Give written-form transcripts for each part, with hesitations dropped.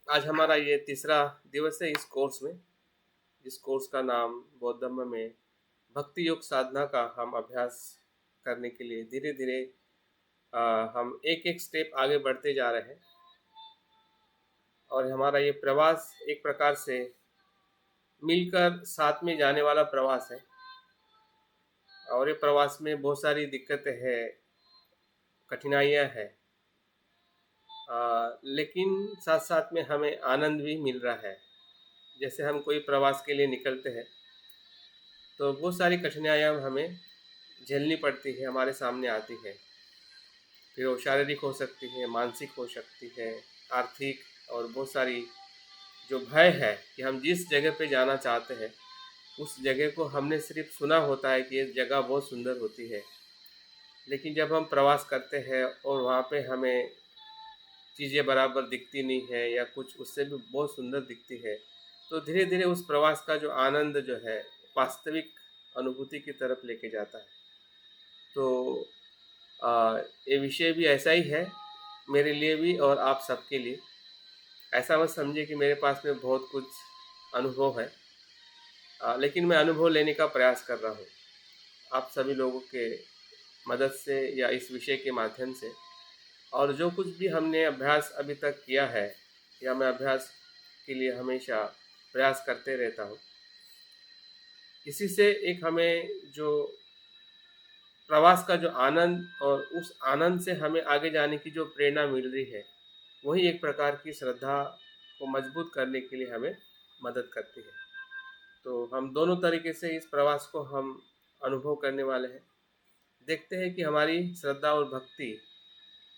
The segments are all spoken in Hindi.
आज हमारा ये तीसरा दिवस है इस कोर्स में, जिस कोर्स का नाम बौद्ध धर्म में भक्ति योग साधना का हम अभ्यास करने के लिए धीरे धीरे हम एक एक स्टेप आगे बढ़ते जा रहे हैं। और हमारा ये प्रवास एक प्रकार से मिलकर साथ में जाने वाला प्रवास है। और ये प्रवास में बहुत सारी दिक्कतें हैं, कठिनाइयाँ हैं, लेकिन साथ साथ में हमें आनंद भी मिल रहा है। जैसे हम कोई प्रवास के लिए निकलते हैं तो बहुत सारी कठिनाइयाँ हमें झेलनी पड़ती है, हमारे सामने आती है। फिर वो शारीरिक हो सकती है, मानसिक हो सकती है, आर्थिक, और बहुत सारी जो भय है कि हम जिस जगह पे जाना चाहते हैं उस जगह को हमने सिर्फ सुना होता है कि ये जगह बहुत सुंदर होती है, लेकिन जब हम प्रवास करते हैं और वहाँ पे हमें चीज़ें बराबर दिखती नहीं है या कुछ उससे भी बहुत सुंदर दिखती है, तो धीरे धीरे उस प्रवास का जो आनंद जो है वास्तविक अनुभूति की तरफ लेके जाता है। तो ये विषय भी ऐसा ही है मेरे लिए भी और आप सबके लिए। ऐसा मत समझिए कि मेरे पास में बहुत कुछ अनुभव है, लेकिन मैं अनुभव लेने का प्रयास कर रहा हूँ आप सभी लोगों के मदद से या इस विषय के माध्यम से। और जो कुछ भी हमने अभ्यास अभी तक किया है या मैं अभ्यास के लिए हमेशा प्रयास करते रहता हूँ, इसी से एक हमें जो प्रवास का जो आनंद और उस आनंद से हमें आगे जाने की जो प्रेरणा मिल रही है, वही एक प्रकार की श्रद्धा को मजबूत करने के लिए हमें मदद करती है। तो हम दोनों तरीके से इस प्रवास को हम अनुभव करने वाले हैं। देखते हैं कि हमारी श्रद्धा और भक्ति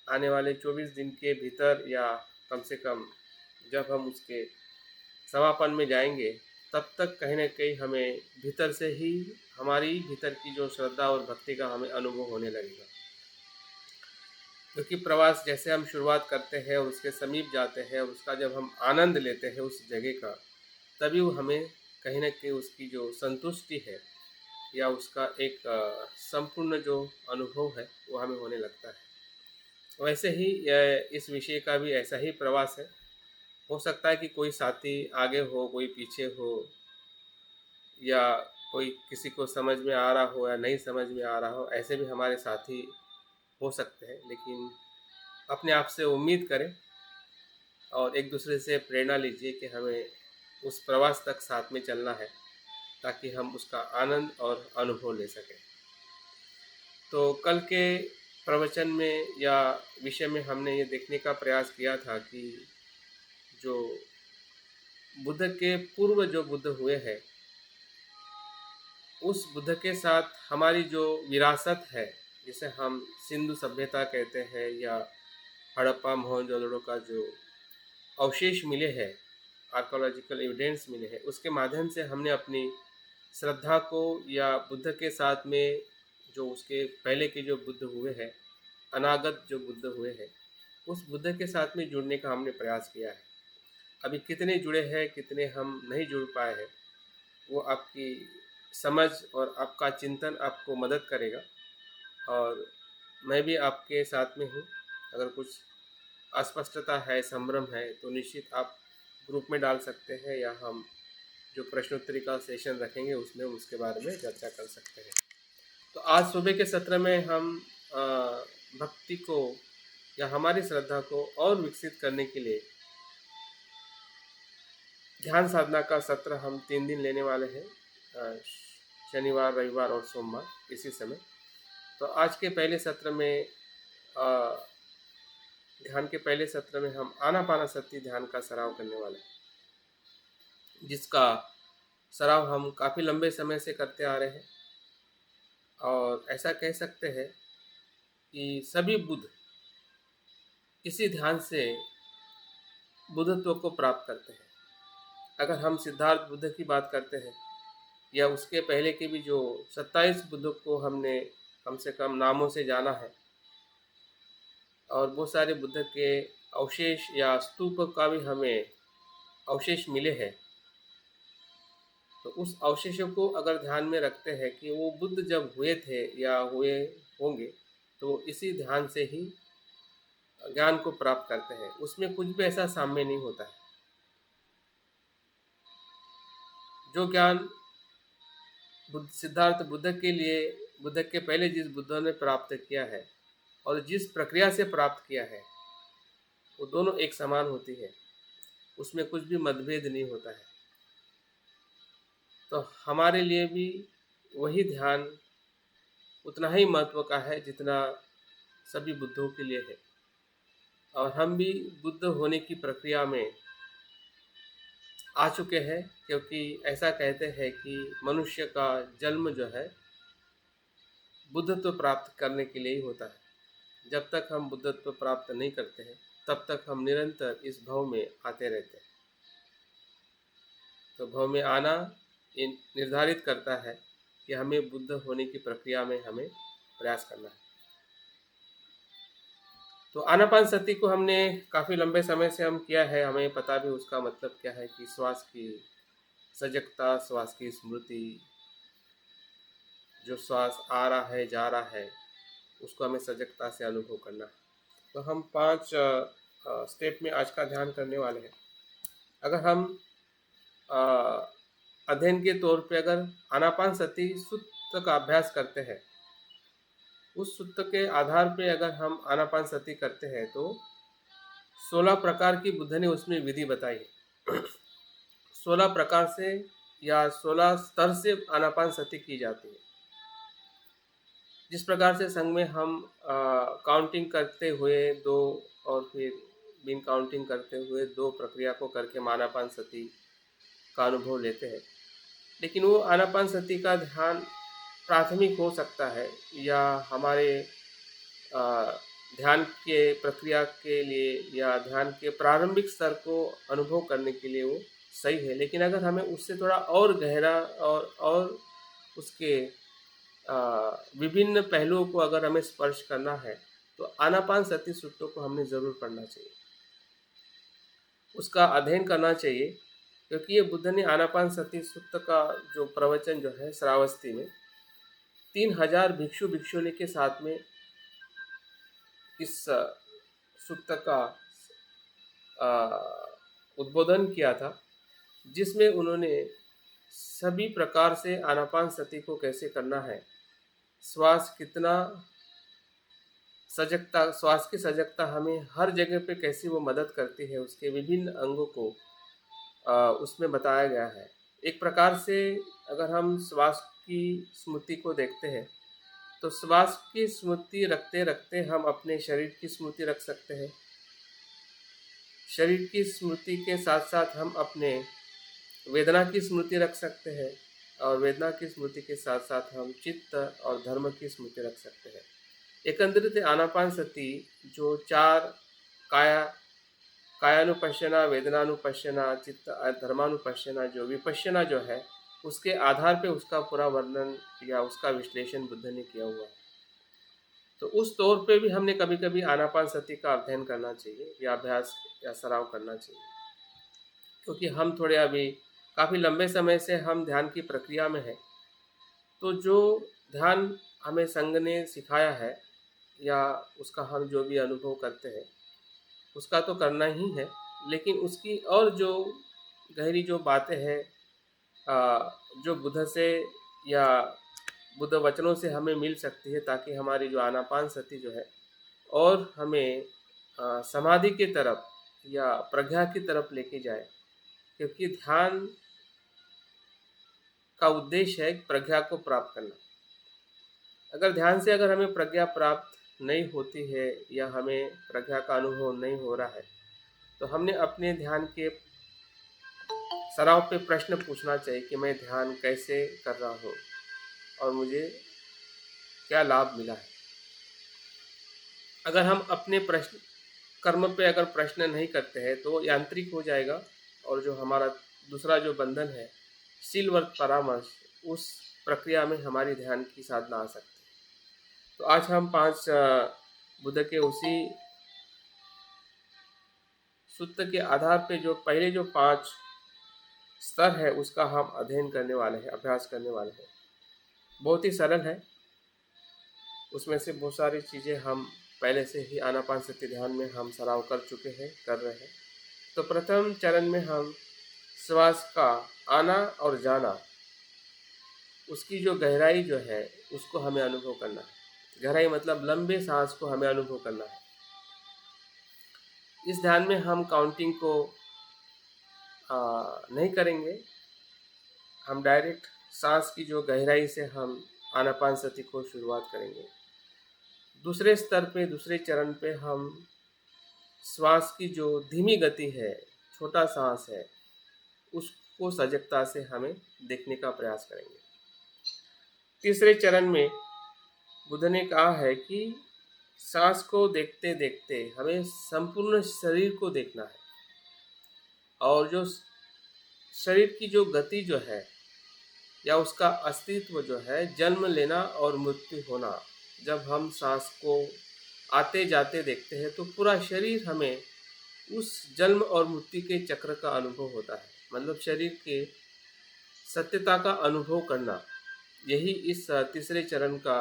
आने वाले 24 दिन के भीतर या कम से कम जब हम उसके समापन में जाएंगे, तब तक कहीं न कहीं हमें भीतर से ही हमारी भीतर की जो श्रद्धा और भक्ति का हमें अनुभव होने लगेगा। क्योंकि प्रवास जैसे हम शुरुआत करते हैं और उसके समीप जाते हैं और उसका जब हम आनंद लेते हैं उस जगह का, तभी वो हमें कहीं न कहीं उसकी जो संतुष्टि है या उसका एक संपूर्ण जो अनुभव है वो हमें होने लगता है। वैसे ही इस विषय का भी ऐसा ही प्रवास है। हो सकता है कि कोई साथी आगे हो, कोई पीछे हो, या कोई किसी को समझ में आ रहा हो या नहीं समझ में आ रहा हो, ऐसे भी हमारे साथी हो सकते हैं। लेकिन अपने आप से उम्मीद करें और एक दूसरे से प्रेरणा लीजिए कि हमें उस प्रवास तक साथ में चलना है, ताकि हम उसका आनंद और अनुभव ले सकें। तो कल के प्रवचन में या विषय में हमने ये देखने का प्रयास किया था कि जो बुद्ध के पूर्व जो बुद्ध हुए हैं, उस बुद्ध के साथ हमारी जो विरासत है, जिसे हम सिंधु सभ्यता कहते हैं या हड़प्पा मोहनजोदड़ो का जो अवशेष मिले हैं, आर्कोलॉजिकल एविडेंस मिले हैं, उसके माध्यम से हमने अपनी श्रद्धा को या बुद्ध के साथ में जो उसके पहले के जो बुद्ध हुए हैं, अनागत जो बुद्ध हुए हैं, उस बुद्ध के साथ में जुड़ने का हमने प्रयास किया है। अभी कितने जुड़े हैं, कितने हम नहीं जुड़ पाए हैं, वो आपकी समझ और आपका चिंतन आपको मदद करेगा। और मैं भी आपके साथ में हूँ। अगर कुछ अस्पष्टता है, संभ्रम है, तो निश्चित आप ग्रुप में डाल सकते हैं या हम जो प्रश्नोत्तरी का सेशन रखेंगे उसमें उसके बारे में चर्चा कर सकते हैं। तो आज सुबह के सत्र में हम अ, भक्ति को या हमारी श्रद्धा को और विकसित करने के लिए ध्यान साधना का सत्र हम 3 दिन लेने वाले हैं, शनिवार, रविवार और सोमवार इसी समय। तो आज के पहले सत्र में ध्यान के पहले सत्र में हम आनापानसति ध्यान का सराव करने वाले हैं, जिसका सराव हम काफ़ी लंबे समय से करते आ रहे हैं। और ऐसा कह सकते हैं कि सभी बुद्ध इसी ध्यान से बुद्धत्व को प्राप्त करते हैं। अगर हम सिद्धार्थ बुद्ध की बात करते हैं या उसके पहले के भी जो 27 बुद्धों को हमने कम से कम नामों से जाना है, और बहुत सारे बुद्ध के अवशेष या स्तूप का भी हमें अवशेष मिले हैं, तो उस अवशेषों को अगर ध्यान में रखते हैं कि वो बुद्ध जब हुए थे या हुए होंगे, तो इसी ध्यान से ही ज्ञान को प्राप्त करते हैं। उसमें कुछ भी ऐसा साम्य नहीं होता है। जो ज्ञान सिद्धार्थ बुद्ध के पहले जिस बुद्ध ने प्राप्त किया है और जिस प्रक्रिया से प्राप्त किया है, वो दोनों एक समान होती है, उसमें कुछ भी मतभेद नहीं होता है। तो हमारे लिए भी वही ध्यान उतना ही महत्व का है जितना सभी बुद्धों के लिए है। और हम भी बुद्ध होने की प्रक्रिया में आ चुके हैं, क्योंकि ऐसा कहते हैं कि मनुष्य का जन्म जो है बुद्धत्व प्राप्त करने के लिए ही होता है। जब तक हम बुद्धत्व प्राप्त नहीं करते हैं, तब तक हम निरंतर इस भव में आते रहते हैं। तो भव में आना ये निर्धारित करता है कि हमें बुद्ध होने की प्रक्रिया में हमें प्रयास करना है। तो आनापान सती को हमने काफ़ी लंबे समय से हम किया है, हमें पता भी उसका मतलब क्या है कि श्वास की सजगता, श्वास की स्मृति, जो श्वास आ रहा है जा रहा है उसको हमें सजगता से अनुभव करना है। तो हम 5 स्टेप में आज का ध्यान करने वाले हैं। अगर हम अ, अध्ययन के तौर पे अगर आनापान सती सूत्र का अभ्यास करते हैं, उस सूत्र के आधार पे अगर हम आनापान सती करते हैं तो 16 प्रकार की बुद्ध ने उसमें विधि बताई है। 16 प्रकार से या 16 स्तर से आनापान सती की जाती है। जिस प्रकार से संघ में हम काउंटिंग करते हुए 2 और फिर बिन काउंटिंग करते हुए 2 प्रक्रिया को करके हम आनापान सती का अनुभव लेते हैं, लेकिन वो आनापान सती का ध्यान प्राथमिक हो सकता है या हमारे अ, ध्यान के प्रक्रिया के लिए या ध्यान के प्रारंभिक स्तर को अनुभव करने के लिए वो सही है। लेकिन अगर हमें उससे थोड़ा और गहरा और उसके विभिन्न पहलुओं को अगर हमें स्पर्श करना है, तो आनापान सती सूत्रों को हमने ज़रूर पढ़ना चाहिए, उसका अध्ययन करना चाहिए। क्योंकि ये बुद्ध ने आनापान सती सूत्र का जो प्रवचन जो है श्रावस्ती में 3000 भिक्षु भिक्षुणी के साथ में इस सूत्र का उद्बोधन किया था, जिसमें उन्होंने सभी प्रकार से आनापान सती को कैसे करना है, श्वास कितना सजगता, श्वास की सजगता हमें हर जगह पे कैसी वो मदद करती है, उसके विभिन्न अंगों को उसमें बताया गया है। एक प्रकार से अगर हम श्वास की स्मृति को देखते हैं, तो श्वास की स्मृति रखते रखते हम अपने शरीर की स्मृति रख सकते हैं। शरीर की स्मृति के साथ साथ हम अपने वेदना की स्मृति रख सकते हैं, और वेदना की स्मृति के साथ साथ हम चित्त और धर्म की स्मृति रख सकते हैं। एकंदरित आनापान सती जो 4 काया कायानुपश्यना, वेदनानुपश्यना, चित्त धर्मानुपश्यना, जो विपश्यना जो है, उसके आधार पे उसका पूरा वर्णन या उसका विश्लेषण बुद्ध ने किया हुआ है। तो उस तौर पे भी हमने कभी कभी आनापान सती का अध्ययन करना चाहिए या अभ्यास या सराव करना चाहिए, क्योंकि हम थोड़े अभी काफ़ी लंबे समय से हम ध्यान की प्रक्रिया में हैं। तो जो ध्यान हमें संघ ने सिखाया है या उसका हम जो भी अनुभव करते हैं, उसका तो करना ही है, लेकिन उसकी और जो गहरी जो बातें हैं जो बुद्ध से या बुद्ध वचनों से हमें मिल सकती है, ताकि हमारी जो आनापान सती जो है और हमें समाधि की तरफ या प्रज्ञा की तरफ लेके जाए। क्योंकि ध्यान का उद्देश्य है प्रज्ञा को प्राप्त करना। अगर ध्यान से अगर हमें प्रज्ञा प्राप्त नहीं होती है या हमें प्रज्ञा का अनुभव नहीं हो रहा है, तो हमने अपने ध्यान के सराव पे प्रश्न पूछना चाहिए कि मैं ध्यान कैसे कर रहा हूँ और मुझे क्या लाभ मिला है। अगर हम अपने प्रश्न कर्म पे अगर प्रश्न नहीं करते हैं तो यांत्रिक हो जाएगा, और जो हमारा दूसरा जो बंधन है शीलवर्त परामर्श, उस प्रक्रिया में हमारी ध्यान की साधना आ सकती है। तो आज हम 5 बुद्ध के उसी सूत्र के आधार पे जो पहले जो 5 स्तर है उसका हम अध्ययन करने वाले हैं, अभ्यास करने वाले हैं। बहुत ही सरल है, उसमें से बहुत सारी चीज़ें हम पहले से ही आनापान सती ध्यान में हम सराव कर चुके हैं, कर रहे हैं। तो प्रथम चरण में हम श्वास का आना और जाना, उसकी जो गहराई जो है उसको हमें अनुभव करना है। गहराई मतलब लंबे सांस को हमें अनुभव करना है। इस ध्यान में हम काउंटिंग को नहीं करेंगे। हम डायरेक्ट सांस की जो गहराई से हम आनापानसति को शुरुआत करेंगे। दूसरे स्तर पे, दूसरे चरण पे हम श्वास की जो धीमी गति है, छोटा सांस है, उसको सजगता से हमें देखने का प्रयास करेंगे। तीसरे चरण में बुद्ध ने कहा है कि सांस को देखते देखते हमें संपूर्ण शरीर को देखना है, और जो शरीर की जो गति जो है या उसका अस्तित्व जो है, जन्म लेना और मृत्यु होना, जब हम सांस को आते जाते देखते हैं तो पूरा शरीर हमें उस जन्म और मृत्यु के चक्र का अनुभव होता है। मतलब शरीर के सत्यता का अनुभव करना, यही इस तीसरे चरण का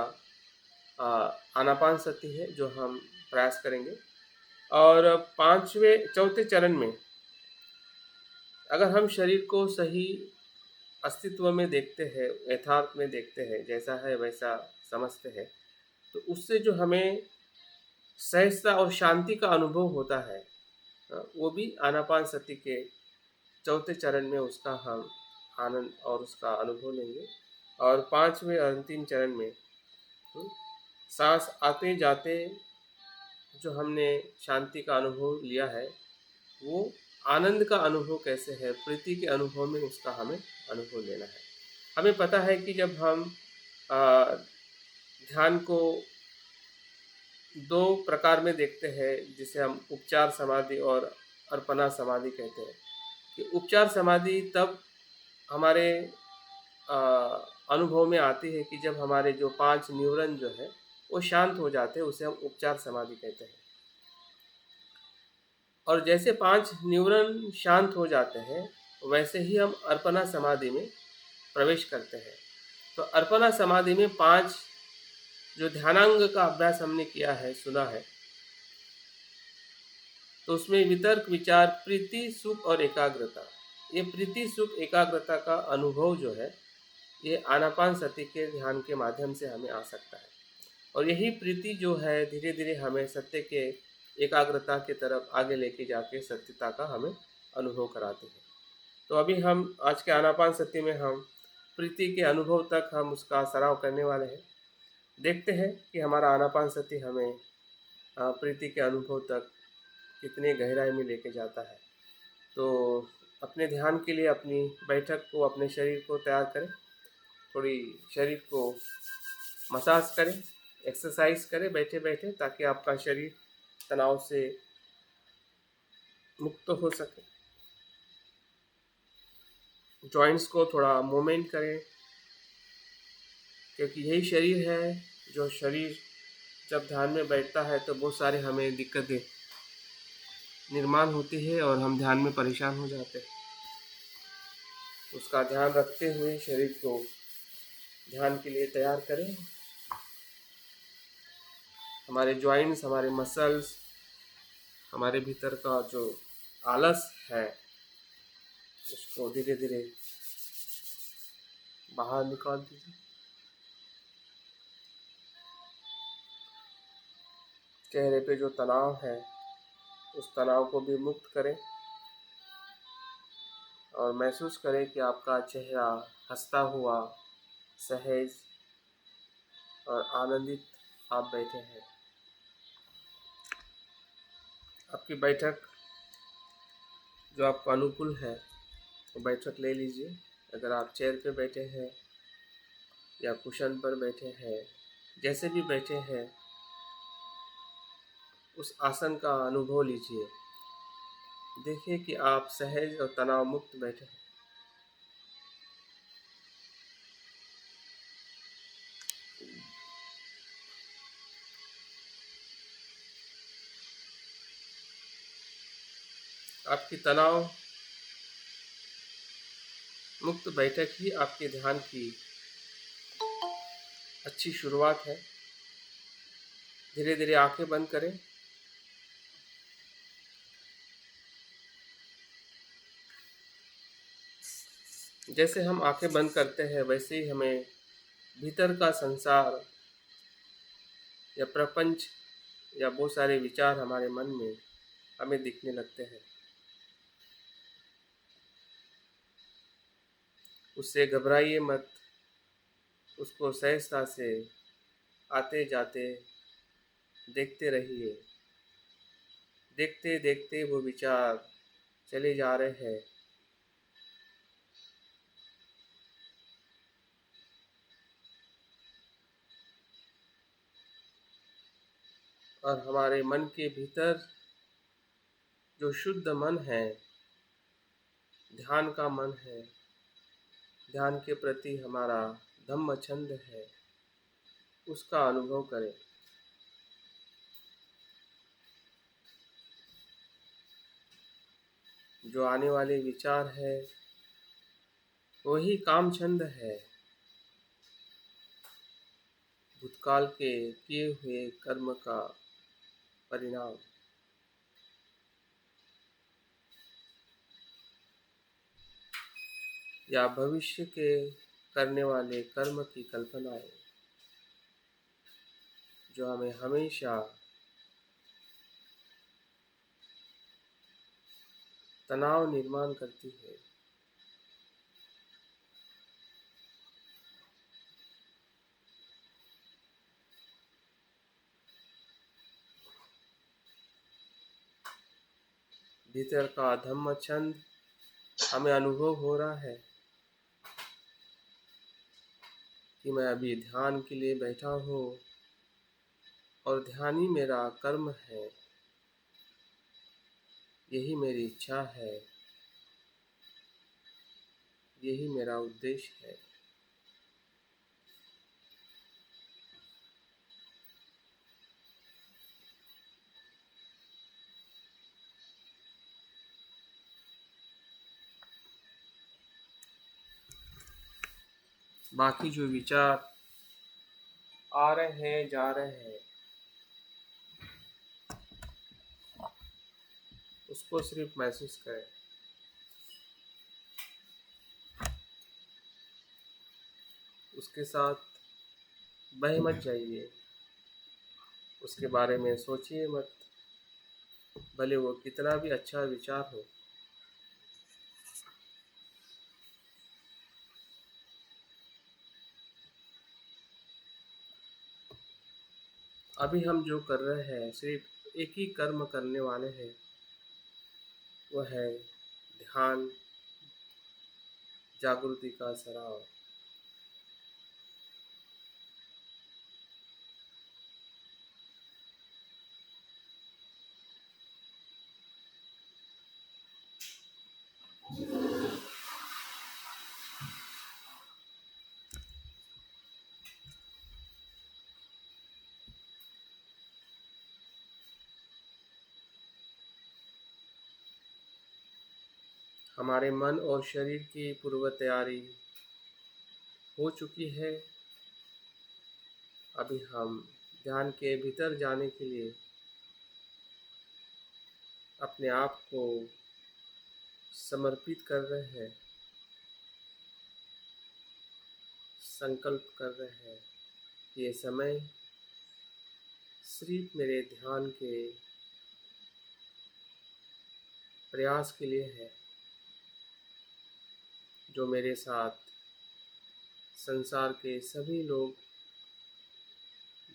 आनापानसति है जो हम प्रयास करेंगे। और चौथे चरण में अगर हम शरीर को सही अस्तित्व में देखते हैं, यथार्थ में देखते हैं, जैसा है वैसा समझते हैं, तो उससे जो हमें सहजता और शांति का अनुभव होता है, वो भी आनापानसति के चौथे चरण में उसका हम आनंद और उसका अनुभव लेंगे। और पांचवें अंतिम चरण में सांस आते जाते जो हमने शांति का अनुभव लिया है, वो आनंद का अनुभव कैसे है, प्रीति के अनुभव में उसका हमें अनुभव लेना है। हमें पता है कि जब हम ध्यान को दो प्रकार में देखते हैं, जिसे हम उपचार समाधि और अर्पणा समाधि कहते हैं, कि उपचार समाधि तब हमारे अनुभव में आती है कि जब हमारे जो 5 न्यूरॉन जो है वो शांत हो जाते हैं, उसे हम उपचार समाधि कहते हैं। और जैसे 5 न्यूरॉन शांत हो जाते हैं, वैसे ही हम अर्पणा समाधि में प्रवेश करते हैं। तो अर्पणा समाधि में 5 जो ध्यानांग का अभ्यास हमने किया है, सुना है, तो उसमें वितर्क, विचार, प्रीति, सुख और एकाग्रता, ये प्रीति सुख एकाग्रता का अनुभव जो है, ये आनापानसति के ध्यान के माध्यम से हमें आ सकता है। और यही प्रीति जो है धीरे धीरे हमें सत्य के एकाग्रता की तरफ आगे लेके जाके सत्यता का हमें अनुभव कराते हैं। तो अभी हम आज के आनापानसति में हम प्रीति के अनुभव तक हम उसका सराव करने वाले हैं। देखते हैं कि हमारा आनापानसति हमें प्रीति के अनुभव तक कितने गहराई में लेके जाता है। तो अपने ध्यान के लिए अपनी बैठक को, अपने शरीर को तैयार करें, थोड़ी शरीर को मसाज करें, एक्सरसाइज करें बैठे बैठे, ताकि आपका शरीर तनाव से मुक्त हो सके। जॉइंट्स को थोड़ा मूवमेंट करें, क्योंकि यही शरीर है जो शरीर जब ध्यान में बैठता है तो बहुत सारे हमें दिक्कतें निर्माण होती है और हम ध्यान में परेशान हो जाते हैं। उसका ध्यान रखते हुए शरीर को ध्यान के लिए तैयार करें। हमारे जॉइंट्स, हमारे मसल्स, हमारे भीतर का जो आलस है, उसको धीरे धीरे बाहर निकाल दीजिए। चेहरे पे जो तनाव है, उस तनाव को भी मुक्त करें और महसूस करें कि आपका चेहरा हंसता हुआ, सहज और आनंदित आप बैठे हैं। आपकी बैठक जो आपको अनुकूल है, वो बैठक ले लीजिए। अगर आप चेयर पे बैठे हैं या कुशन पर बैठे हैं, जैसे भी बैठे हैं, उस आसन का अनुभव लीजिए। देखिए कि आप सहज और तनाव मुक्त बैठे हैं। आपकी तनाव मुक्त बैठक ही आपके ध्यान की अच्छी शुरुआत है। धीरे धीरे आंखें बंद करें। जैसे हम आंखें बंद करते हैं वैसे ही हमें भीतर का संसार या प्रपंच या बहुत सारे विचार हमारे मन में हमें दिखने लगते हैं। उससे घबराइए मत, उसको सहजता से आते जाते देखते रहिए। देखते देखते वो विचार चले जा रहे हैं और हमारे मन के भीतर जो शुद्ध मन है, ध्यान का मन है, ध्यान के प्रति हमारा धम्म छंद है, उसका अनुभव करें। जो आने वाले विचार है वही काम छंद है, भूतकाल के किए हुए कर्म का परिणाम। या भविष्य के करने वाले कर्म की कल्पनाएं जो हमें हमेशा तनाव निर्माण करती है। भीतर का धम्म छंद हमें अनुभव हो रहा है कि मैं अभी ध्यान के लिए बैठा हूँ और ध्यान ही मेरा कर्म है, यही मेरी इच्छा है, यही मेरा उद्देश्य है। बाकी जो विचार आ रहे हैं जा रहे हैं उसको सिर्फ महसूस करें। उसके साथ बह मत जाइए, उसके बारे में सोचिए मत, भले वो कितना भी अच्छा विचार हो। अभी हम जो कर रहे हैं सिर्फ एक ही कर्म करने वाले हैं, वह है ध्यान, जागृति का सराव। हमारे मन और शरीर की पूर्व तैयारी हो चुकी है। अभी हम ध्यान के भीतर जाने के लिए अपने आप को समर्पित कर रहे हैं, संकल्प कर रहे हैं। ये समय सिर्फ मेरे ध्यान के प्रयास के लिए है। जो मेरे साथ संसार के सभी लोग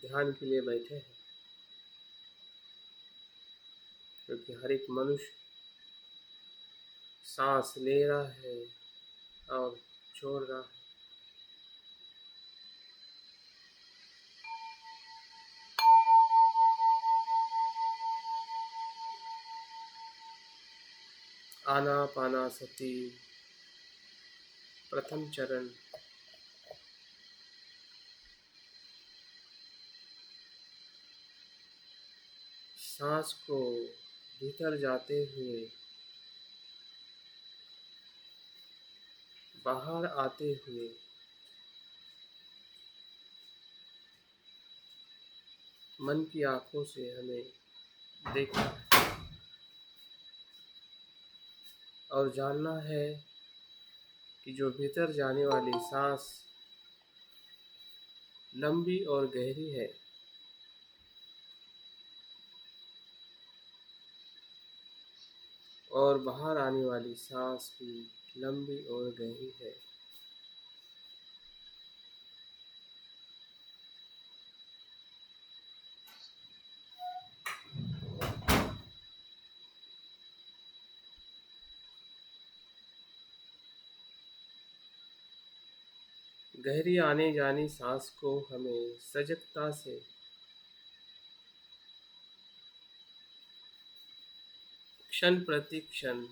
ध्यान के लिए बैठे हैं, क्योंकि हर एक मनुष्य सांस ले रहा है और छोड़ रहा है। आनापानासति प्रथम चरण। सांस को भीतर जाते हुए बाहर आते हुए मन की आंखों से हमें देखना है और जानना है कि जो भीतर जाने वाली सांस लंबी और गहरी है, और बाहर आने वाली सांस भी लंबी और गहरी है। गहरी आने जानी सांस को हमें सजगता से क्षण प्रति क्षण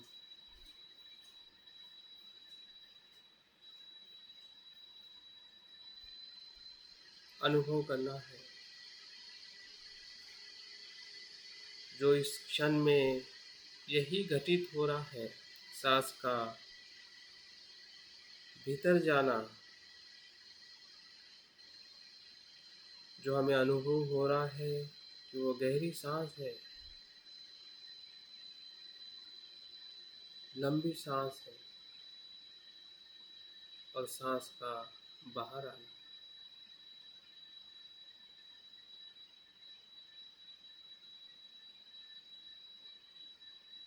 अनुभव करना है। जो इस क्षण में यही घटित हो रहा है, सांस का भीतर जाना, जो हमें अनुभव हो रहा है कि वो गहरी सांस है, लंबी सांस है, और सांस का बाहर आना,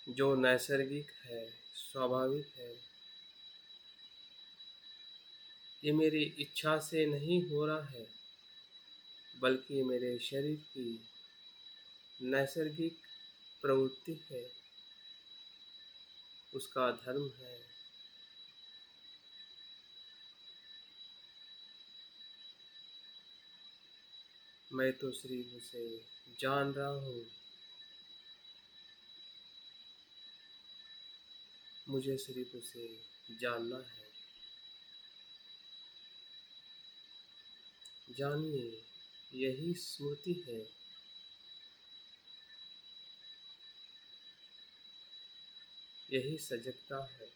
जो नैसर्गिक है, स्वाभाविक है। ये मेरी इच्छा से नहीं हो रहा है, बल्कि मेरे शरीर की नैसर्गिक प्रवृत्ति है, उसका धर्म है। मैं तो सिर्फ उसे जान रहा हूँ, मुझे सिर्फ उसे जानना है। जानिए, यही स्मृति है, यही सजगता है।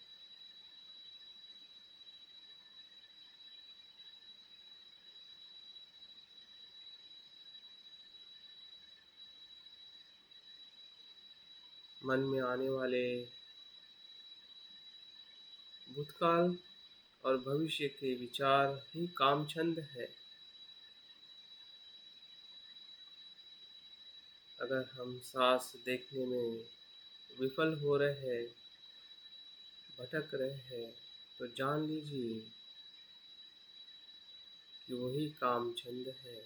मन में आने वाले भूतकाल और भविष्य के विचार ही कामचंद है। अगर हम सांस देखने में विफल हो रहे हैं, भटक रहे हैं, तो जान लीजिए कि वही कामचंद है।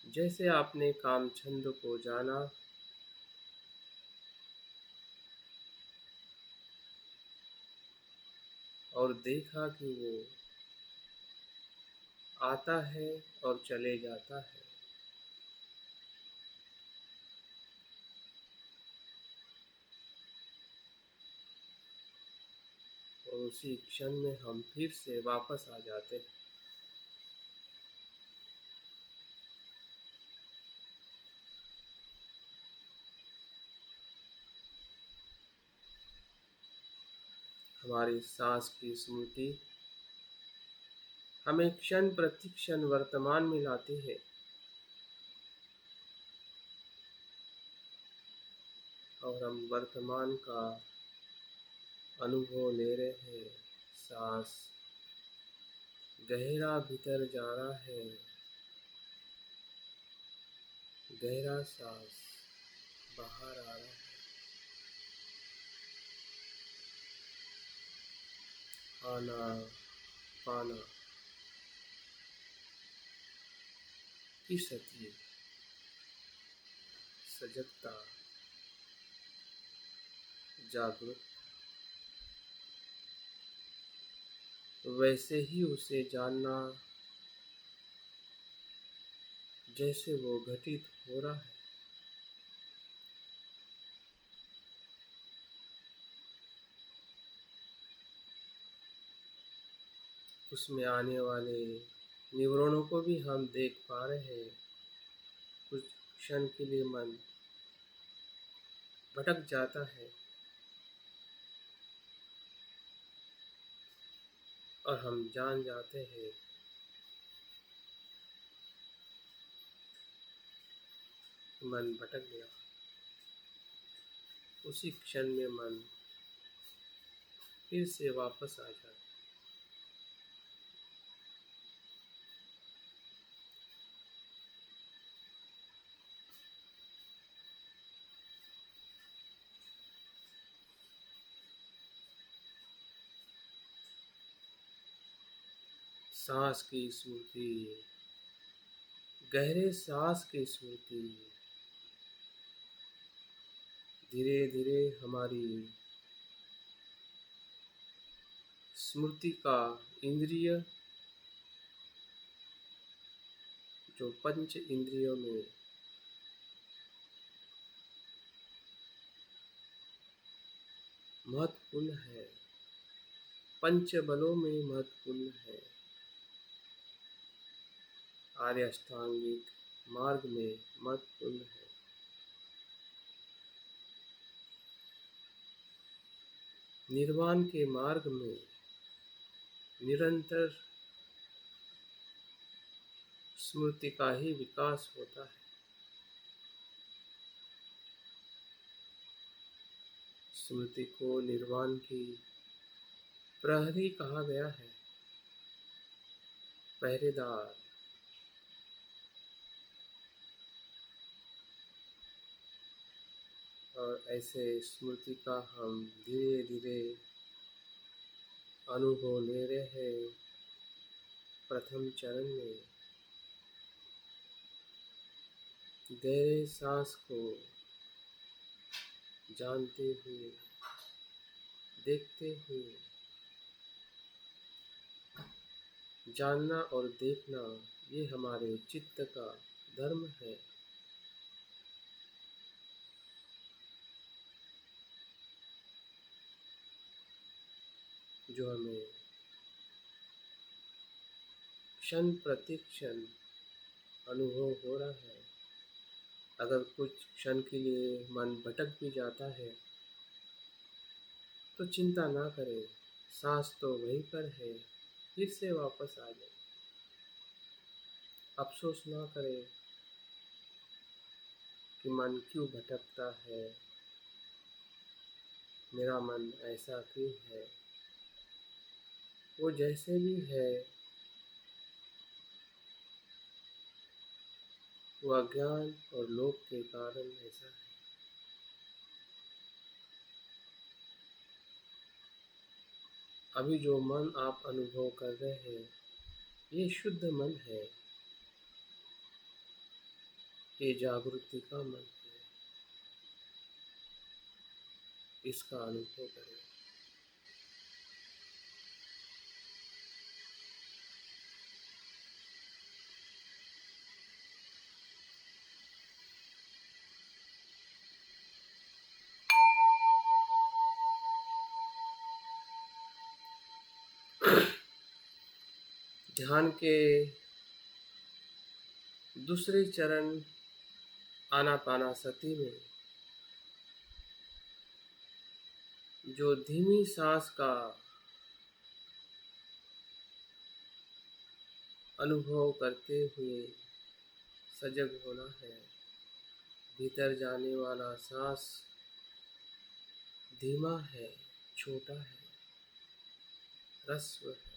जैसे आपने कामचंद को जाना, और देखा कि वो आता है और चले जाता है, और उसी क्षण में हम फिर से वापस आ जाते हैं। हमारी सांस की स्मृति हमें क्षण प्रति क्षण वर्तमान में लाती है, और हम वर्तमान का अनुभव ले रहे हैं। सांस गहरा भीतर जा रहा है, गहरा सांस बाहर आ रहा है। आना पाना की सती सजगता, जागरूक, वैसे ही उसे जानना जैसे वो घटित हो रहा है। उसमें आने वाले विवरणों को भी हम देख पा रहे हैं। कुछ क्षण के लिए मन भटक जाता है, और हम जान जाते हैं मन भटक गया। उसी क्षण में मन फिर से वापस आ जाते। सांस की स्मृति, गहरे सांस की स्मृति धीरे धीरे हमारी स्मृति का इंद्रिय, जो पंच इंद्रियों में महत्वपूर्ण है, पंच बलों में महत्वपूर्ण है, आर्य अष्टांगिक मार्ग में महत्वपूर्ण है, निर्वाण के मार्ग में निरंतर स्मृति का ही विकास होता है। स्मृति को निर्वाण की प्रहरी कहा गया है, पहरेदार। और ऐसे स्मृति का हम धीरे धीरे अनुभव ले रहे हैं। प्रथम चरण में गहरे सांस को जानते हुए, देखते हुए, जानना और देखना ये हमारे चित्त का धर्म है। जो हमें क्षण प्रतिक्षण अनुभव हो रहा है। अगर कुछ क्षण के लिए मन भटक भी जाता है तो चिंता ना करें, सांस तो वहीं पर है, फिर से वापस आ जाए। अफसोस ना करें कि मन क्यों भटकता है, मेरा मन ऐसा क्यों है। वो जैसे भी है, वो अज्ञान और लोभ के कारण ऐसा है। अभी जो मन आप अनुभव कर रहे हैं, ये शुद्ध मन है, ये जागृति का मन है। इसका अनुभव करें। ध्यान के दूसरे चरण आनापानासति में जो धीमी सांस का अनुभव करते हुए सजग होना है। भीतर जाने वाला सांस धीमा है, छोटा है, ह्रस्व है।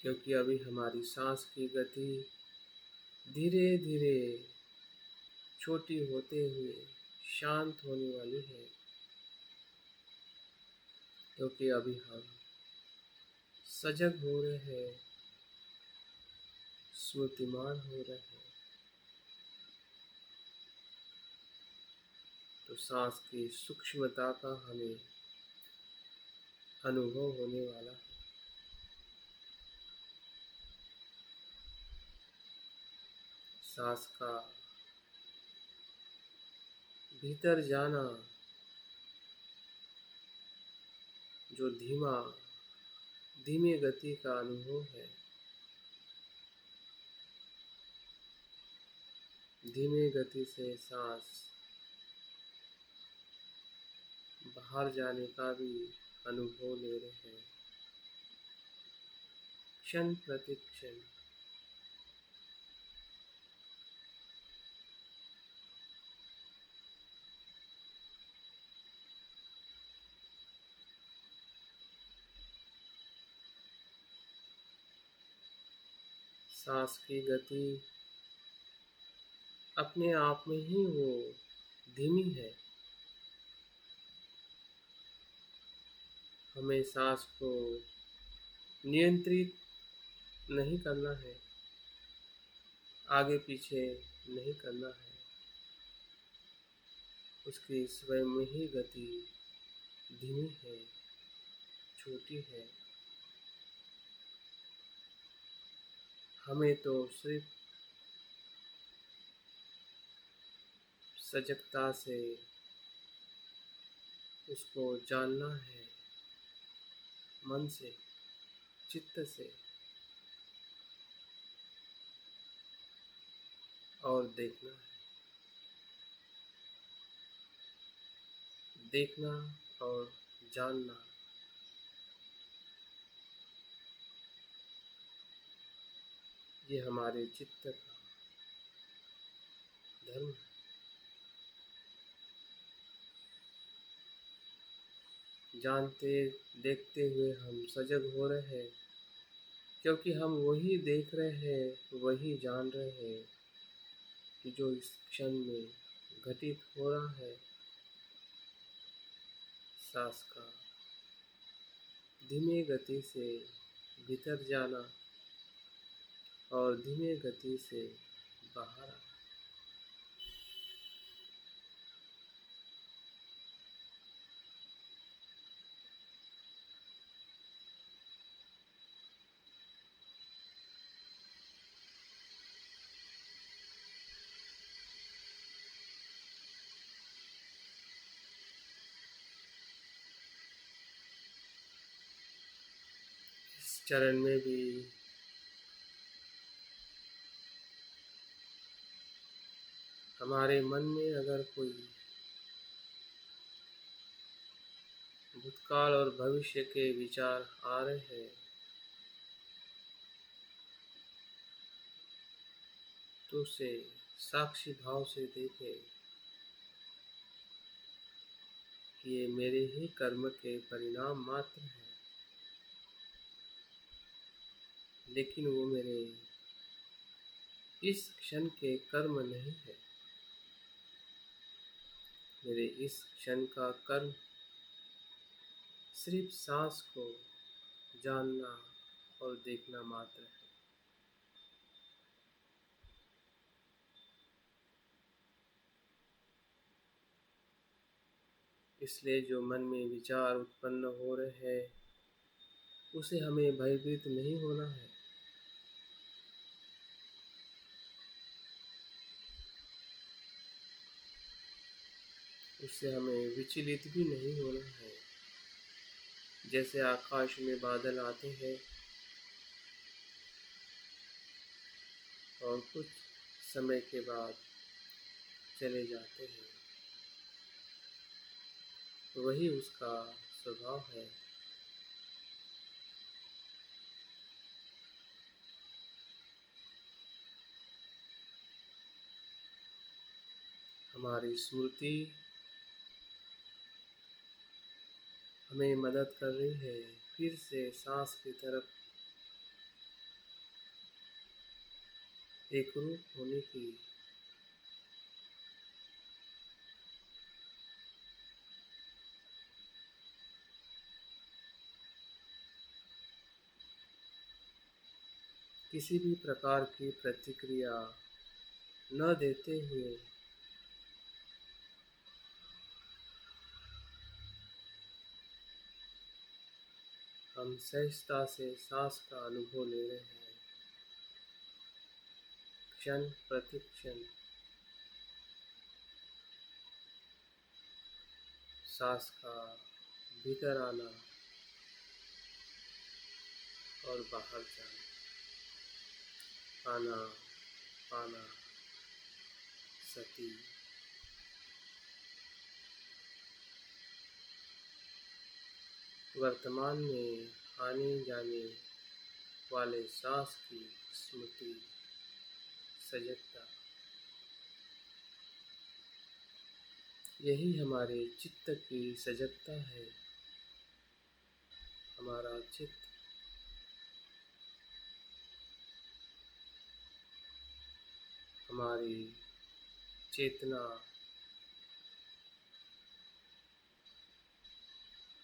क्योंकि अभी हमारी सांस की गति धीरे धीरे छोटी होते हुए शांत होने वाली है। क्योंकि अभी हम सजग हो रहे हैं, स्मृतिमान हो रहे हैं, तो सांस की सूक्ष्मता का हमें अनुभव होने वाला है। सांस का भीतर जाना जो धीमे गति का अनुभव है। धीमे गति से सांस बाहर जाने का भी अनुभव ले रहे हैं, क्षण प्रतिक्षण। सांस की गति अपने आप में ही वो धीमी है। हमें सांस को नियंत्रित नहीं करना है, आगे पीछे नहीं करना है। उसकी स्वयं में ही गति धीमी है, छोटी है। हमें तो सिर्फ सजगता से उसको जानना है, मन से, चित्त से, और देखना है। देखना और जानना, ये हमारे चित्त का धर्म है। जानते देखते हुए हम सजग हो रहे हैं, क्योंकि हम वही देख रहे हैं, वही जान रहे हैं कि जो इस क्षण में घटित हो रहा है। सांस का धीमे गति से भीतर जाना और धीमे गति से बाहर आना। इस चरण में भी हमारे मन में अगर कोई भूतकाल और भविष्य के विचार आ रहे हैं, तो उसे साक्षी भाव से देखें कि ये मेरे ही कर्म के परिणाम मात्र हैं, लेकिन वो मेरे इस क्षण के कर्म नहीं है। मेरे इस क्षण का कर्म सिर्फ सांस को जानना और देखना मात्र है। इसलिए जो मन में विचार उत्पन्न हो रहे हैं, उसे हमें भयभीत नहीं होना है। उससे हमें विचलित भी नहीं होना है। जैसे आकाश में बादल आते हैं और कुछ समय के बाद चले जाते हैं, वही उसका स्वभाव है। हमारी स्मृति हमें मदद कर रही है फिर से सांस की तरफ एकरूप होने की। किसी भी प्रकार की प्रतिक्रिया न देते हुए हम सहजता से सांस का अनुभव ले रहे हैं, क्षण प्रति क्षण। सांस का भीतर आना और बाहर जाना, आना पाना, सती। वर्तमान में आने जाने वाले सांस की स्मृति, सजगता, यही हमारे चित्त की सजगता है। हमारा चित्त हमारी चेतना,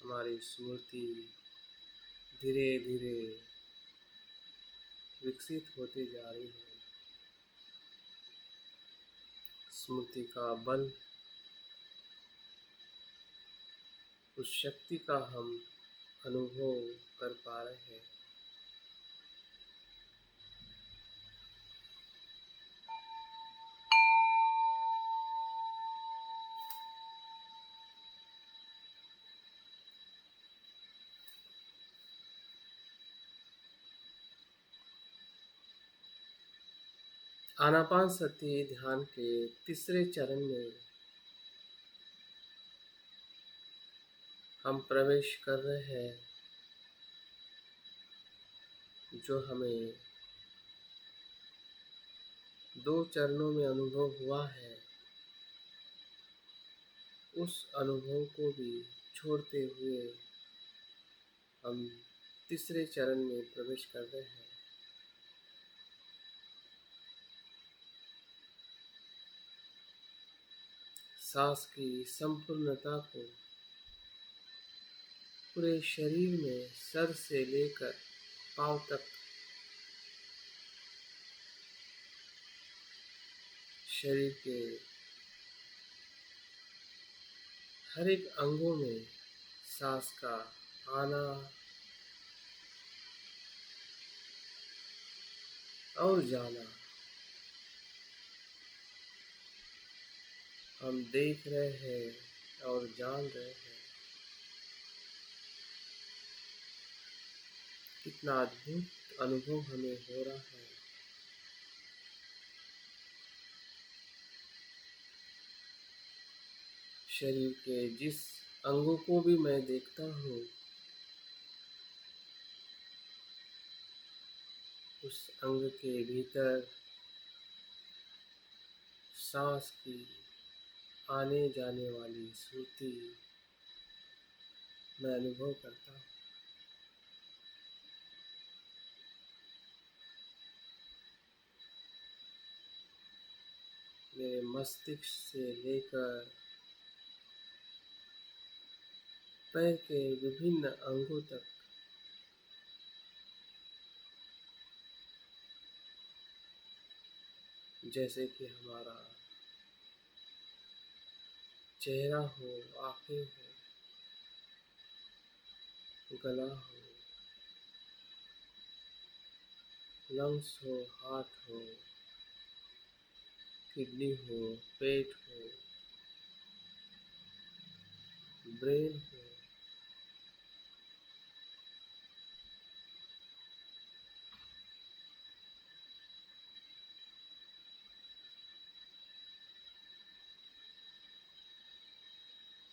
हमारी स्मृति धीरे धीरे विकसित होती जा रही है। स्मृति का बल, उस शक्ति का हम अनुभव कर पा रहे हैं। आनापानसति ध्यान के तीसरे चरण में हम प्रवेश कर रहे हैं, जो हमें 2 चरणों में अनुभव हुआ है। उस अनुभव को भी छोड़ते हुए हम तीसरे चरण में प्रवेश कर रहे हैं। सांस की संपूर्णता को पूरे शरीर में सर से लेकर पांव तक शरीर के हर एक अंगों में सांस का आना और जाना हम देख रहे हैं और जान रहे हैं। कितना अद्भुत अनुभव हमें हो रहा है। शरीर के जिस अंगों को भी मैं देखता हूँ, उस अंग के भीतर सांस की आने जाने वाली स्मृति मैं अनुभव करता हूँ। मेरे मस्तिष्क से लेकर पैर के विभिन्न अंगों तक जैसे कि हमारा चेहरा हो, आंखें हो, गला हो, लंग्स हो, हार्ट हो, किडनी हो, पेट हो, ब्रेन हो,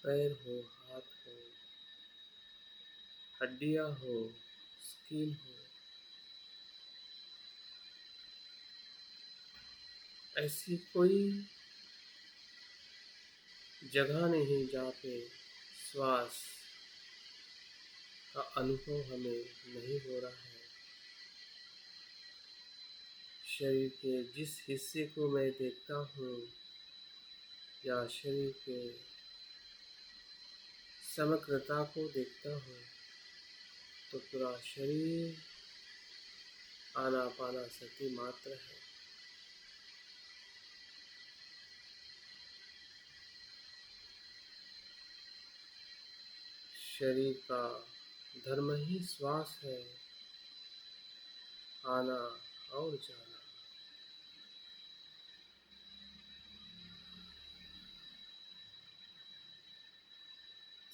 पैर हो, हाथ हो, हड्डियां हो, स्किन हो, ऐसी कोई जगह नहीं जहाँ पे श्वास का अनुभव हमें नहीं हो रहा है। शरीर के जिस हिस्से को मैं देखता हूँ या शरीर के समग्रता को देखता हूँ, तो पूरा शरीर आनापानसति मात्र है। शरीर का धर्म ही श्वास है, आना और जाना।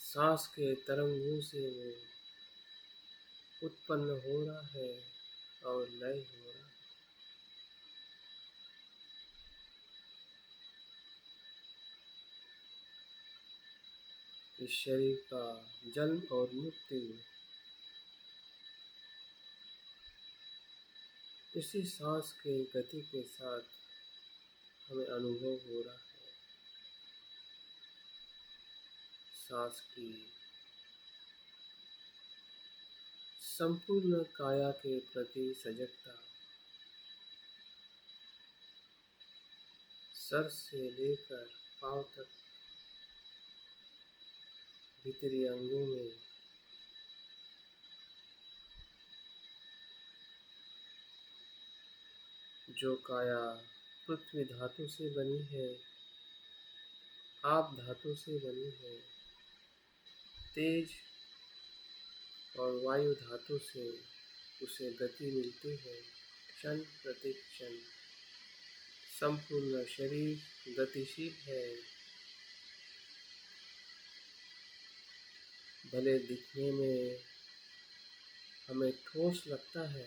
सांस के तरंगों से वो उत्पन्न हो रहा है और लय हो रहा है। इस शरीर का जन्म और मृत्यु इसी सांस के गति के साथ हमें अनुभव हो रहा है। सांस की संपूर्ण काया के प्रति सजगता, सर से लेकर पांव तक भीतरी अंगों में जो काया पृथ्वी धातु से बनी है, आप धातु से बनी है, तेज और वायु धातु से उसे गति मिलती है। क्षण प्रति क्षण संपूर्ण शरीर गतिशील है। भले दिखने में हमें ठोस लगता है,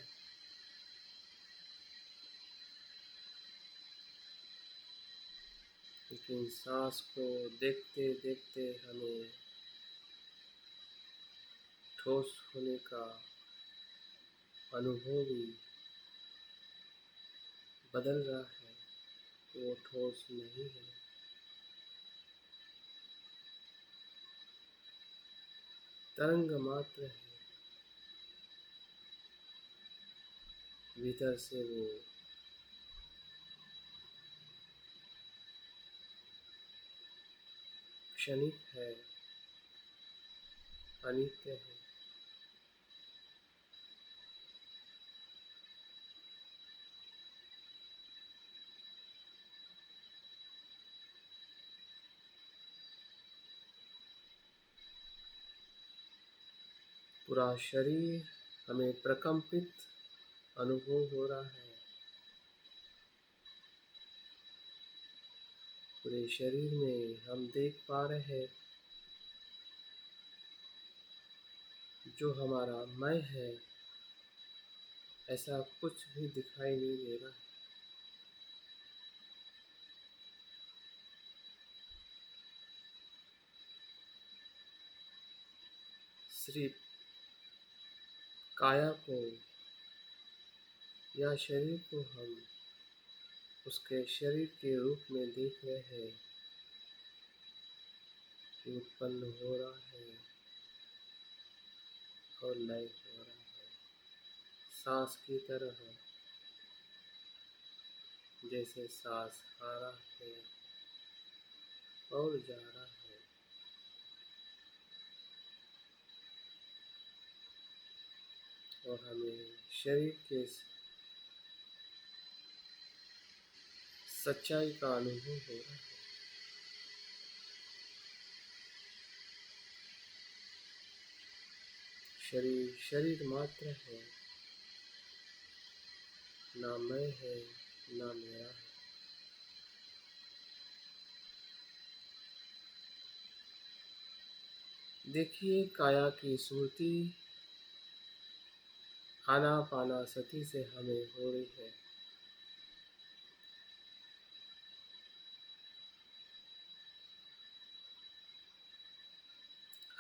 लेकिन सांस को देखते देखते हमें ठोस होने का अनुभव भी बदल रहा है। वो ठोस नहीं है, तरंग मात्र है। भीतर से वो क्षणिक है, अनित्य है। पूरा शरीर हमें प्रकंपित अनुभव हो रहा है। पूरे शरीर में हम देख पा रहे हैं जो हमारा मैं है, ऐसा कुछ भी दिखाई नहीं दे रहा है। सिर्फ काया को या शरीर को हम उसके शरीर के रूप में देख रहे हैं कि उत्पन्न हो रहा है और लय हो रहा है। सांस की तरह, जैसे सांस आ रहा है और जा रहा है। और हमें शरीर के सच्चाई का अनुभव हो रहा है। शरीर शरीर मात्र है, ना मैं है ना मेरा है। देखिए काया की स्मृति आनापाना सती से हमें हो रही है।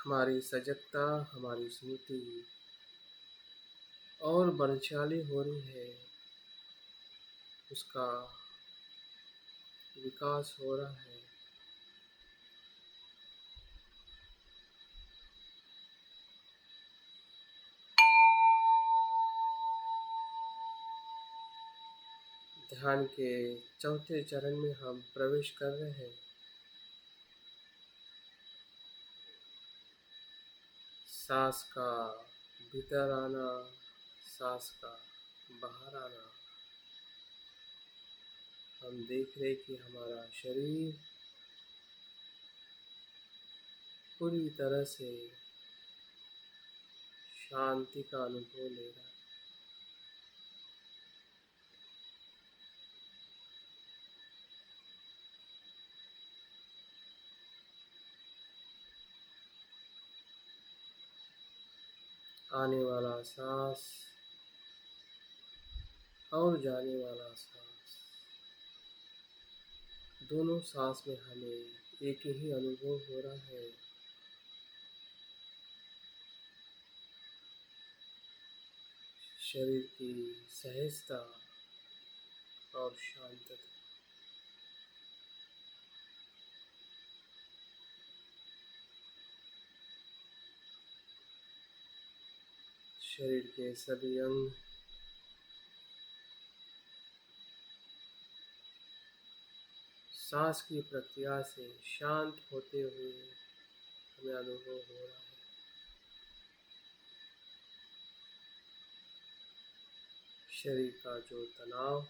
हमारी सजगता, हमारी स्मृति और बलशाली हो रही है, उसका विकास हो रहा है। ध्यान के चौथे चरण में हम प्रवेश कर रहे हैं। सांस का भीतर आना, सांस का बाहर आना। हम देख रहे कि हमारा शरीर पूरी तरह से शांति का अनुभव ले रहा है। आने वाला सांस और जाने वाला सांस, दोनों सांस में हमें एक ही अनुभव हो रहा है। शरीर की सहजता और शांतता। शरीर के सभी अंग सांस की प्रक्रिया से शांत होते हुए हमें अनुभव हो रहा है। शरीर का जो तनाव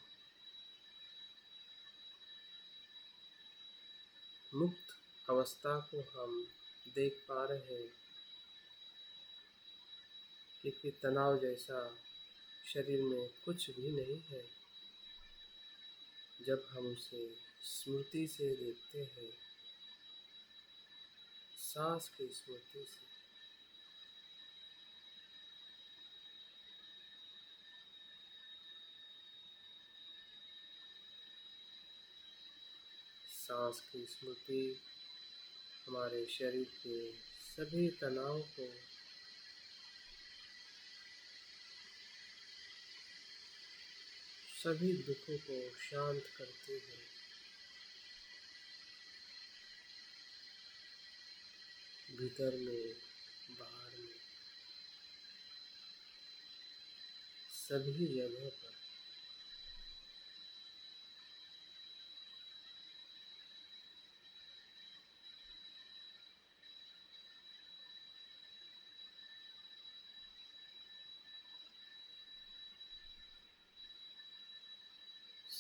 मुक्त अवस्था को हम देख पा रहे हैं, क्योंकि तनाव जैसा शरीर में कुछ भी नहीं है। जब हम उसे स्मृति से देखते हैं, सांस की स्मृति से, सांस की स्मृति हमारे शरीर के सभी तनाव को सभी दुखों को शांत करती है। भीतर में, बाहर में, सभी जगह पर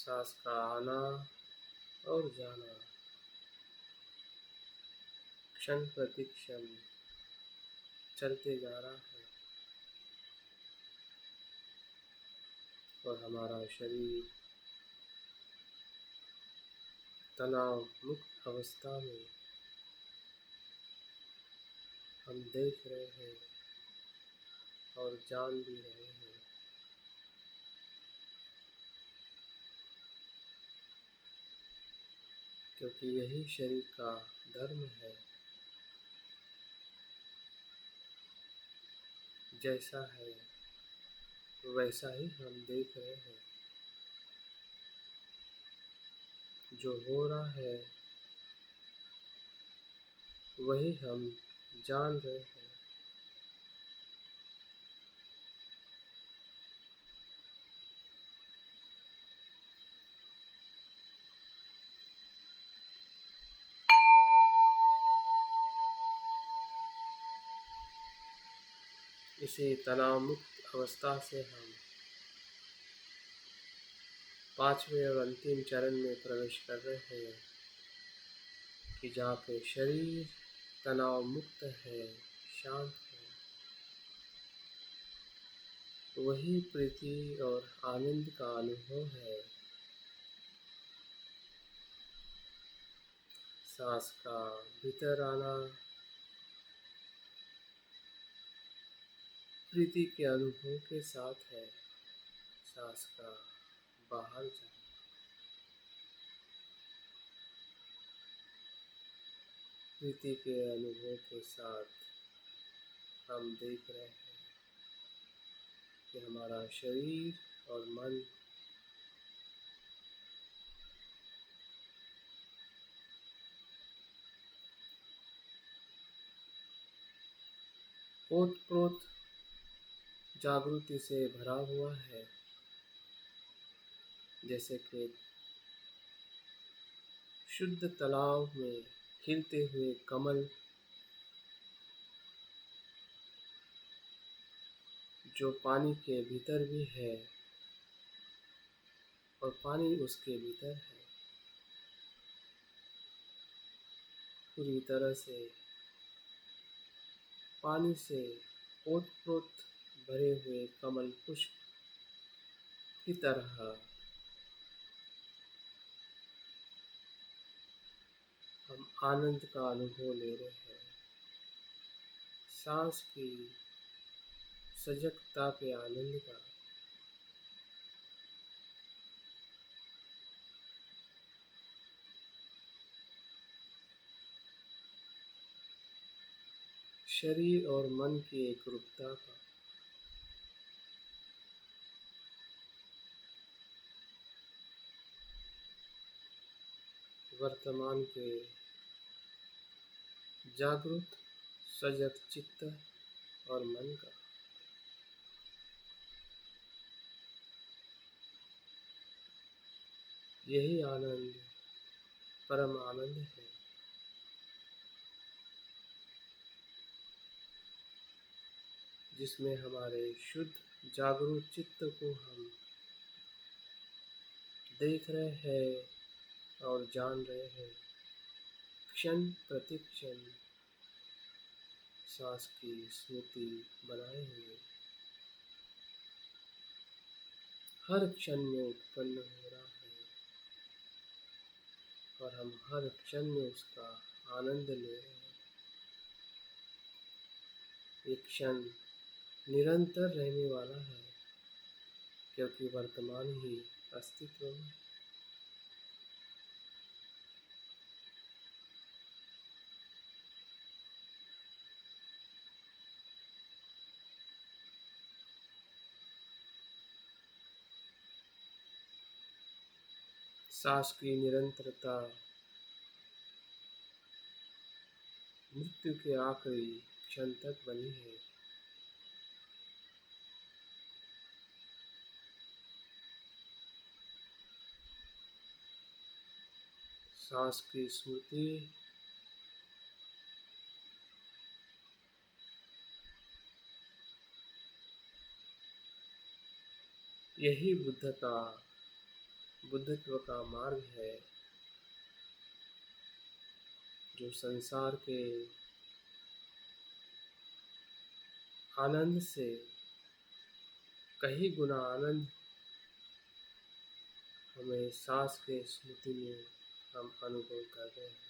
सांस का आना और जाना क्षण प्रति क्षण चलते जा रहा है, और हमारा शरीर तनाव मुक्त अवस्था में हम देख रहे हैं और जान भी रहे हैं। क्योंकि यही शरीर का धर्म है। जैसा है वैसा ही हम देख रहे हैं। जो हो रहा है वही हम जान रहे हैं। इसी तनाव मुक्त अवस्था से हम पांचवें और अंतिम चरण में प्रवेश कर रहे हैं, कि जहाँ पे शरीर तनाव मुक्त है, शांत है, वही प्रीति और आनंद का अनुभव है। सांस का भीतर आना प्रीति के अनुभव के साथ है। सांस का बाहर जाना प्रीति के अनुभव के साथ हम देख रहे हैं कि हमारा शरीर और मन ओतप्रोत जागृति से भरा हुआ है। जैसे कि शुद्ध तालाब में खिलते हुए कमल, जो पानी के भीतर भी है और पानी उसके भीतर है। पूरी तरह से पानी से ओतप्रोत भरे हुए कमल पुष्प की तरह हम आनंद का अनुभव ले रहे हैं। सांस की सजगता के आनंद का। शरीर और मन की एकरूपता का। वर्तमान के जागृत सजग चित्त और मन का। यही आनंद परम आनंद है, जिसमें हमारे शुद्ध जागरूक चित्त को हम देख रहे हैं और जान रहे हैं। क्षण प्रति क्षण सांस की स्मृति बनाए हुए हर क्षण में उत्पन्न हो रहा है और हम हर क्षण में उसका आनंद ले रहे हैं। एक क्षण निरंतर रहने वाला है, क्योंकि वर्तमान ही अस्तित्व में। सांस की निरंतरता मृत्यु के आखिरी क्षण तक बनी है। सांस की स्मृति यही बुद्धत्व का मार्ग है, जो संसार के आनंद से कहीं गुना आनंद हमें सांस के स्मृति में हम अनुभव कर रहे हैं।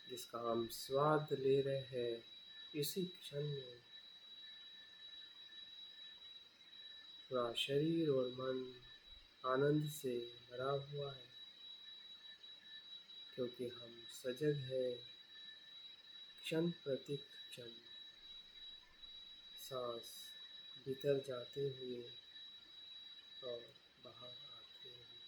जिसका हम स्वाद ले रहे हैं इसी क्षण में। पूरा शरीर और मन आनंद से भरा हुआ है, क्योंकि हम सजग हैं। क्षण प्रति क्षण सांस भीतर जाते हुए और बाहर आते हुए।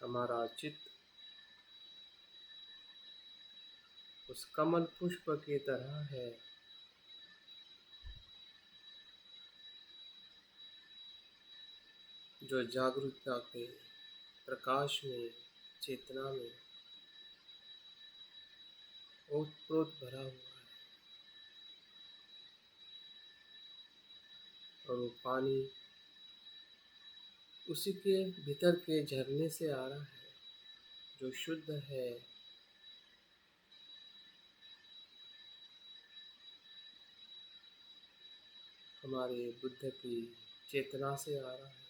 हमारा चित्त उस कमल पुष्प की तरह है, जो जागरूकता के प्रकाश में, चेतना में ओतप्रोत भरा हुआ है। और वो पानी उसी के भीतर के झरने से आ रहा है, जो शुद्ध है। हमारे बुद्ध की चेतना से आ रहा है,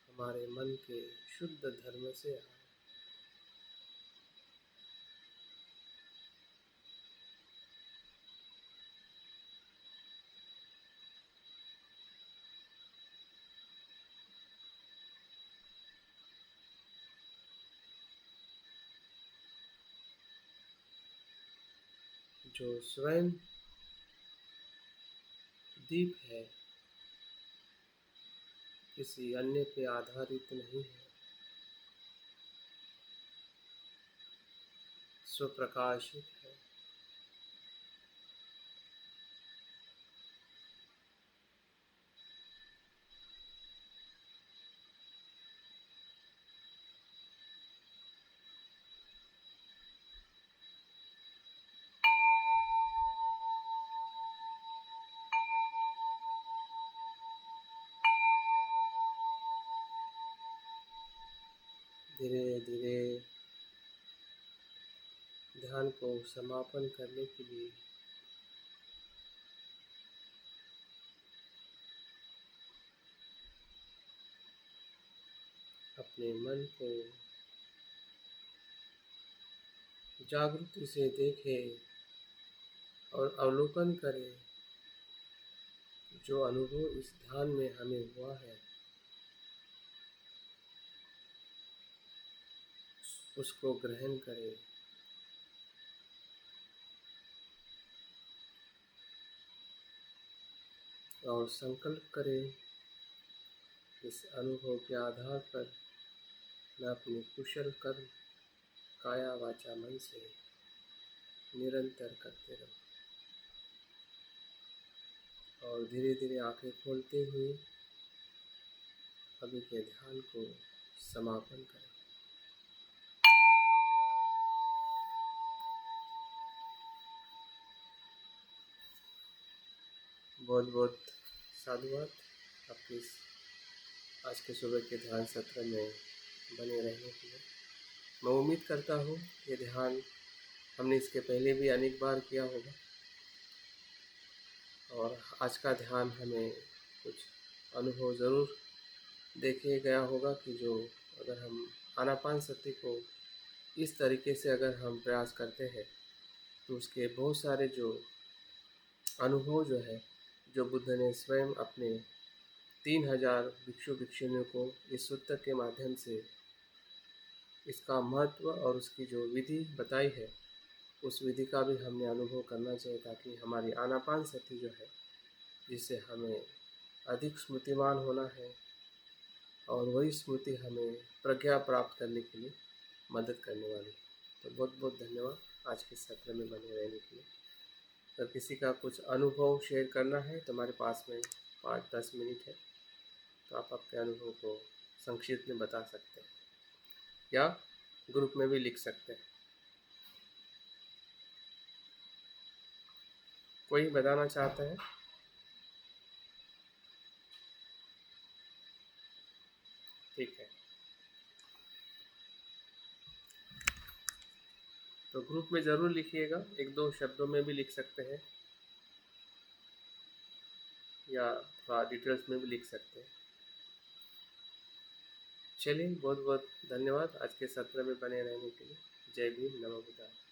हमारे मन के शुद्ध धर्म से आ रहा है। जो स्वयं दीप है, किसी अन्य पे आधारित नहीं है, स्वप्रकाशित है। धीरे धीरे ध्यान को समापन करने के लिए अपने मन को जागृति से देखें और अवलोकन करें, जो अनुभव इस ध्यान में हमें हुआ है। उसको ग्रहण करें। और संकल्प करें, इस अनुभव के आधार पर मैं अपने कुशल कर्म काया वाचा मन से निरंतर करते रहूं। और धीरे धीरे आंखें खोलते हुए अभी के ध्यान को समापन करें। बहुत बहुत साधुवाद आपके आज के सुबह के ध्यान सत्र में बने रहने के लिए। मैं उम्मीद करता हूँ ये ध्यान हमने इसके पहले भी अनेक बार किया होगा और आज का ध्यान हमें कुछ अनुभव ज़रूर देखे गया होगा कि जो अगर हम आनापानसति को इस तरीके से अगर हम प्रयास करते हैं तो उसके बहुत सारे जो अनुभव जो है, जो बुद्ध ने स्वयं अपने 3000 भिक्षु भिक्षुणियों को इस सूत्र के माध्यम से इसका महत्व और उसकी जो विधि बताई है, उस विधि का भी हमने अनुभव करना चाहिए ताकि हमारी आनापानसति जो है, जिससे हमें अधिक स्मृतिमान होना है और वही स्मृति हमें प्रज्ञा प्राप्त करने के लिए मदद करने वाली। तो बहुत बहुत धन्यवाद आज के सत्र में बने रहने के लिए। अगर किसी का कुछ अनुभव शेयर करना है तो हमारे पास में 5-10 मिनट है, तो आप आपके अनुभव को संक्षिप्त में बता सकते हैं या ग्रुप में भी लिख सकते हैं। कोई बताना चाहता है? ठीक है, तो ग्रुप में ज़रूर लिखिएगा, 1-2 शब्दों में भी लिख सकते हैं या थोड़ा डिटेल्स में भी लिख सकते हैं। चलिए, बहुत बहुत धन्यवाद आज के सत्र में बने रहने के लिए। जय भीम, नमो बुद्धाय।